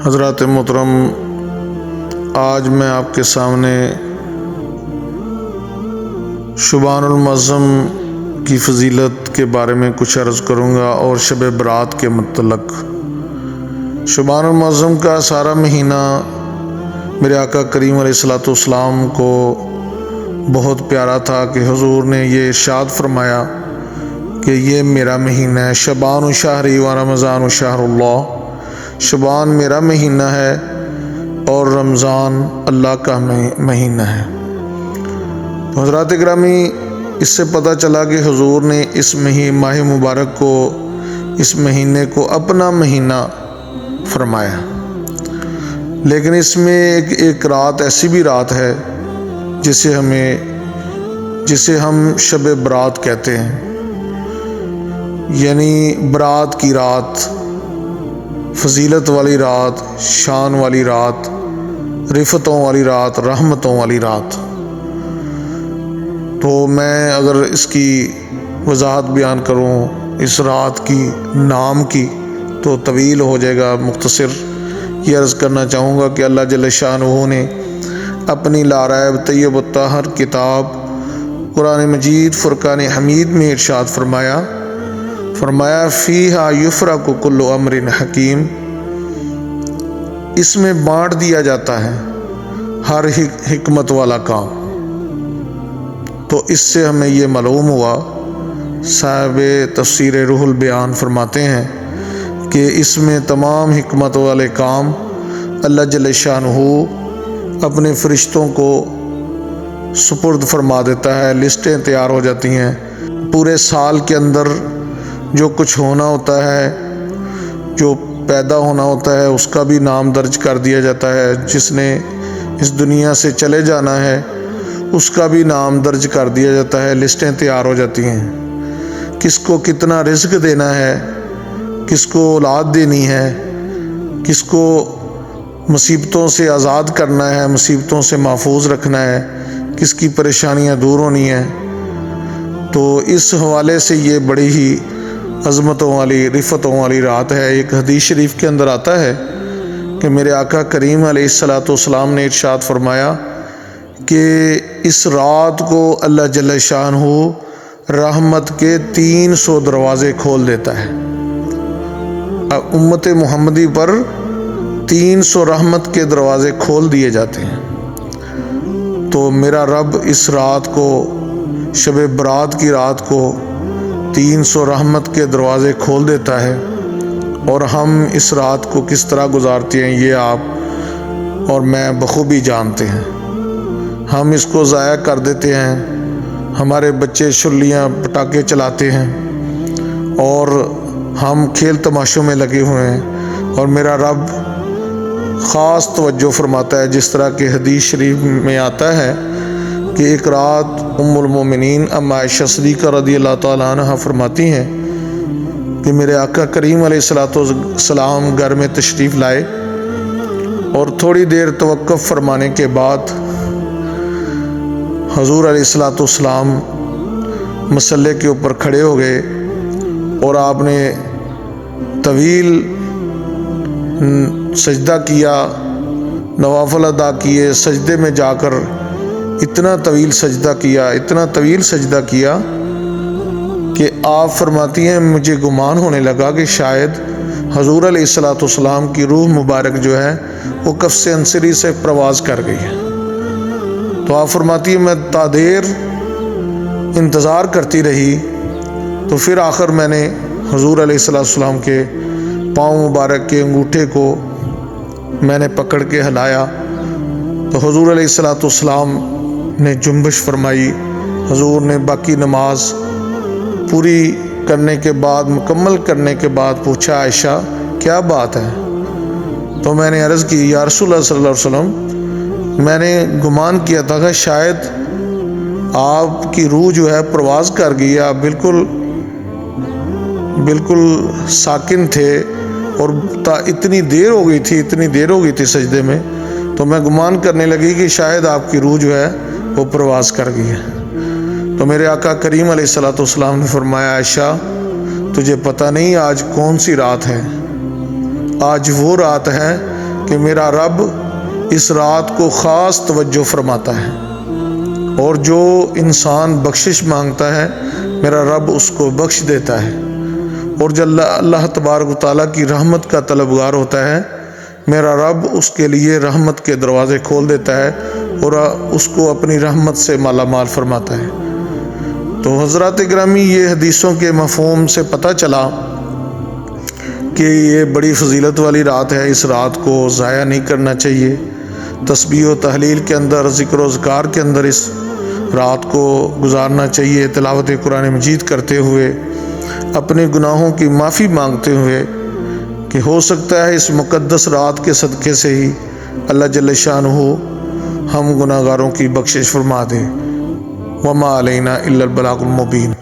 حضرات محترم، آج میں آپ کے سامنے شبان المعظم کی فضیلت کے بارے میں کچھ عرض کروں گا اور شب برات کے متعلق۔ شبان المعظم کا سارا مہینہ میرے آقا کریم علیہ الصلوۃ والسلام کو بہت پیارا تھا کہ حضور نے یہ ارشاد فرمایا کہ یہ میرا مہینہ ہے، شبان شہری و رمضان شہر اللہ، شبان میرا مہینہ ہے اور رمضان اللہ کا مہینہ ہے۔ تو حضرات گرامی، اس سے پتہ چلا کہ حضور نے اس ماہ مبارک کو، اس مہینے کو اپنا مہینہ فرمایا، لیکن اس میں ایک رات ایسی بھی رات ہے جسے ہم شب برات کہتے ہیں، یعنی برات کی رات، فضیلت والی رات، شان والی رات، رفتوں والی رات، رحمتوں والی رات۔ تو میں اگر اس کی وضاحت بیان کروں اس رات کی نام کی تو طویل ہو جائے گا، مختصر یہ عرض کرنا چاہوں گا کہ اللہ جل شانہ نے اپنی لا ریب طیب الطاہر کتاب قرآن مجید فرقان حمید میں ارشاد فرمایا فیہا یفرق کل امر حکیم، اس میں بانٹ دیا جاتا ہے ہر حکمت والا کام۔ تو اس سے ہمیں یہ معلوم ہوا، صاحب تفسیر روح البیان فرماتے ہیں کہ اس میں تمام حکمت والے کام اللہ جل شانہ اپنے فرشتوں کو سپرد فرما دیتا ہے، لسٹیں تیار ہو جاتی ہیں، پورے سال کے اندر جو کچھ ہونا ہوتا ہے، جو پیدا ہونا ہوتا ہے، اس کا بھی نام درج کر دیا جاتا ہے، جس نے اس دنیا سے چلے جانا ہے اس کا بھی نام درج کر دیا جاتا ہے، لسٹیں تیار ہو جاتی ہیں، کس کو کتنا رزق دینا ہے، کس کو اولاد دینی ہے، کس کو مصیبتوں سے آزاد کرنا ہے، مصیبتوں سے محفوظ رکھنا ہے، کس کی پریشانیاں دور ہونی ہیں۔ تو اس حوالے سے یہ بڑی ہی عظمتوں والی، رفتوں والی رات ہے۔ ایک حدیث شریف کے اندر آتا ہے کہ میرے آقا کریم علیہ الصلوۃ والسلام نے ارشاد فرمایا کہ اس رات کو اللہ جل شانہ رحمت کے 300 دروازے کھول دیتا ہے، امت محمدی پر 300 رحمت کے دروازے کھول دیے جاتے ہیں۔ تو میرا رب اس رات کو، شب برات کی رات کو 300 رحمت کے دروازے کھول دیتا ہے، اور ہم اس رات کو کس طرح گزارتے ہیں یہ آپ اور میں بخوبی جانتے ہیں۔ ہم اس کو ضائع کر دیتے ہیں، ہمارے بچے شلیاں پٹاخے چلاتے ہیں اور ہم کھیل تماشوں میں لگے ہوئے ہیں، اور میرا رب خاص توجہ فرماتا ہے، جس طرح کہ حدیث شریف میں آتا ہے کہ ایک رات ام المومنین ام عائشہ صدیقہ رضی اللہ تعالیٰ عنہ فرماتی ہیں کہ میرے آقا کریم علیہ الصلوۃ والسلام گھر میں تشریف لائے اور تھوڑی دیر توقف فرمانے کے بعد حضور علیہ الصلوۃ والسلام مصلے کے اوپر کھڑے ہو گئے اور آپ نے طویل سجدہ کیا، نوافل ادا کیے، سجدے میں جا کر اتنا طویل سجدہ کیا کہ آپ فرماتی ہیں مجھے گمان ہونے لگا کہ شاید حضور علیہ الصلوۃ والسلام کی روح مبارک جو ہے وہ قفس انصری سے پرواز کر گئی ہے۔ تو آپ فرماتی ہیں میں تادیر انتظار کرتی رہی، تو پھر آخر میں نے حضور علیہ الصلوۃ والسلام کے پاؤں مبارک کے انگوٹھے کو میں نے پکڑ کے ہلایا، تو حضور علیہ الصلوۃ والسلام نے جنبش فرمائی۔ حضور نے باقی نماز پوری کرنے کے بعد، مکمل کرنے کے بعد پوچھا عائشہ کیا بات ہے؟ تو میں نے عرض کی یا رسول اللہ صلی اللہ علیہ وسلم، میں نے گمان کیا تھا کہ شاید آپ کی روح جو ہے پرواز کر گئی ہے، آپ بالکل ساکن تھے اور اتنی دیر ہو گئی تھی سجدے میں، تو میں گمان کرنے لگی کہ شاید آپ کی روح جو ہے وہ پرواز کر گئی ہے۔ تو میرے آقا کریم علیہ الصلوۃ والسلام نے فرمایا عائشہ تجھے پتہ نہیں آج کون سی رات ہے؟ آج وہ رات ہے کہ میرا رب اس رات کو خاص توجہ فرماتا ہے، اور جو انسان بخشش مانگتا ہے میرا رب اس کو بخش دیتا ہے، اور جب اللہ تبارک و تعالیٰ کی رحمت کا طلبگار ہوتا ہے میرا رب اس کے لیے رحمت کے دروازے کھول دیتا ہے اور اس کو اپنی رحمت سے مالا مال فرماتا ہے۔ تو حضرات گرامی، یہ حدیثوں کے مفہوم سے پتہ چلا کہ یہ بڑی فضیلت والی رات ہے، اس رات کو ضائع نہیں کرنا چاہیے، تسبیح و تحلیل کے اندر، ذکر و اذکار کے اندر اس رات کو گزارنا چاہیے، تلاوت قرآن مجید کرتے ہوئے، اپنے گناہوں کی معافی مانگتے ہوئے، کہ ہو سکتا ہے اس مقدس رات کے صدقے سے ہی اللہ جل شانہ ہم گناہگاروں کی بخشش فرما دے۔ وما علینا الا البلاغ المبین۔